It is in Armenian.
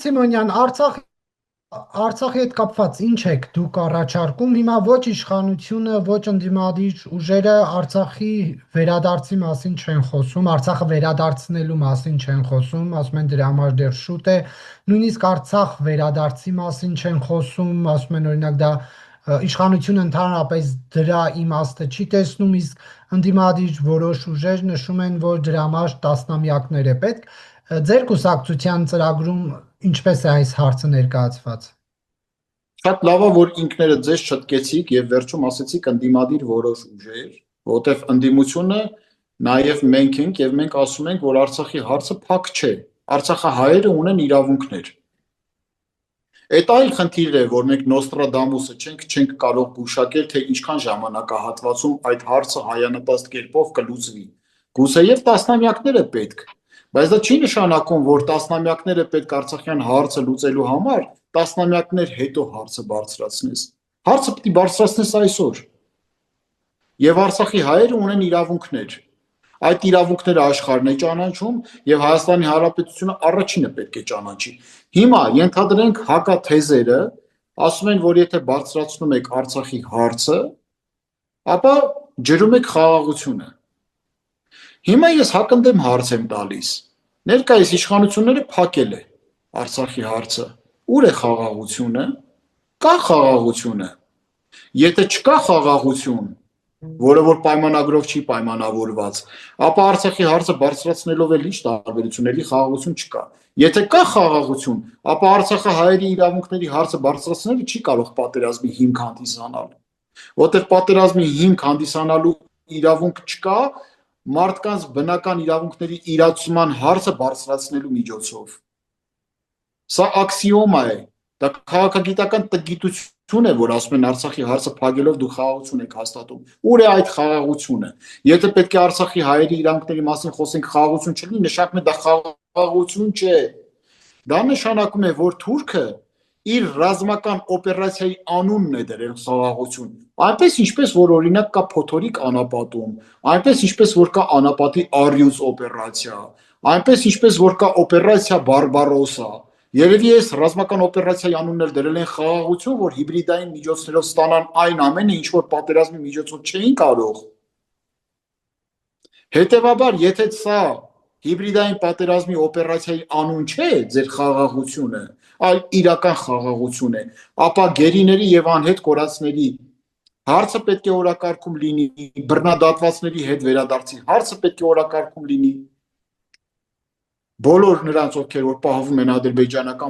Սիմոնյան, Արցախի հետ կապված ինչ եք դուք առաջարկում։ Հիմա ոչ իշխանությունը, ոչ ընդդիմադիր ուժերը Արցախի վերադարձի մասին չեն խոսում, Արցախը վերադարձնելու մասին չեն խոսում, ասում են դրա համար դեռ շուտ է։ Նույնիսկ Արցախ վերադարձի մասին չեն խոսում, ասում են օրինակ դա իշխանությունը ընդհանրապես դրա իմաստը չի տեսնում, իսկ ընդդիմադիր որոշ ուժեր նշում են, որ դրա համար տասնամյակներ է պետք։ Ձեր կուսակցության ծրագրում ինչպես է այս հարցը ներկայացված։ Շատ լավ է, որ ինքներդ ձեզ չտկեցիք եւ վերջում ասեցիք ընդդիմադիր որոշ ուժեր, որովհետեւ ընդդիմությունը նաեւ մենք ենք եւ մենք ասում ենք, որ Արցախի հարցը փակ չէ։ Արցախահայերը ունեն իրավունքներ։ Այդ այլ խնդիր է, որ մենք Նոստրադամուսը չենք կարող գուշակել, թե ինչքան ժամանակահատվածում այդ հարցը հայանպաստ կերպով կլուծվի։ Գուցեև տասնամյակներ է պետք, բայց դա չի նշանակում, որ տասնամյակներ է պետք Արցախյան հարցը լուծելու համար, տասնամյակներ հետո հարցը բարձրացնես։ Հարցը պետք է բարձրացնես այսօր։ Եվ Արցախի հայերը ունեն իրավունքներ։ Այդ իրավունքները աշխարհն է ճանաչում եւ Հայաստանի Հանրապետությունը առաջինը պետք է ճանաչի։ Հիմա ենթադրենք հակաթեզերը ասում են, որ եթե բարձրացնում եք Արցախի հարցը, ապա ջրում եք խաղաղությունը։ Հիմա ես հակընդդեմ հարց եմ տալիս։ Ներկայիս իշխանությունները փակել է Արցախի հարցը։ Ուր է խաղաղությունը։ Կա խաղաղությունը։ Եթե չկա խաղաղություն, որը որ պայմանագրով չի պայմանավորված, ապա Արցախի հարցը բարձրացնելով էլ ինչ տարբերություն էլի խաղաղություն չկա։ Եթե կա խաղաղություն, ապա Արցախի հայերի իրավունքների հարցը բարձրացնելը չի կարող պատերազմի հիմք հանդիսանալ։ Որտեղ պատերազմի հիմք հանդիսանալու իրավունք չկա, մարդկանց բնական իրավունքների իրացման հարցը բարձրացնելու միջոցով։ Սա աքսիոմա է, դա քաղաքագիտական տգիտություն է, որ ասում են Արցախի հարցը փակելով դու խաղաղություն եք հաստատում։ Ուր է այդ խաղաղությունը։ Եթե պետք է Արցախի հայերի իրավունքների մասին խոսենք, խաղաղություն չլինի, նշանակում է դա խաղաղություն չէ։ Դա նշանակում է, որ Թուրքը իր ռազմական օպերացիայի անունն է դրել խաղաղություն։ Այնպես ինչպես որ օրինակ կա Փոթորիկ անապատում, այնպես ինչպես որ կա անապատի Առյուծ օպերացիա, այնպես ինչպես որ կա օպերացիա Բարբարոսա։ Երևի այս ռազմական օպերացիայի անունն էլ դրել են խաղաղություն, որ հիբրիդային միջոցներով ստանան այն ամենը, ինչ որ պատերազմի միջոցով չէին կարող։ Հետևաբար, եթե սա հիբրիդային պատերազմի օպերացիայի անուն չէ ձեր խաղաղությունը, այլ իրական խաղաղություն է, ապա գերիների եւ անհետ կորածների հարցը պետք է օրակարգում լինի, բռնադատվածների հետ վերադարձի հարցը պետք է օրակարգում լինի։ Բոլոր նրանց, ովքեր որ պահվում են ադրբեջանական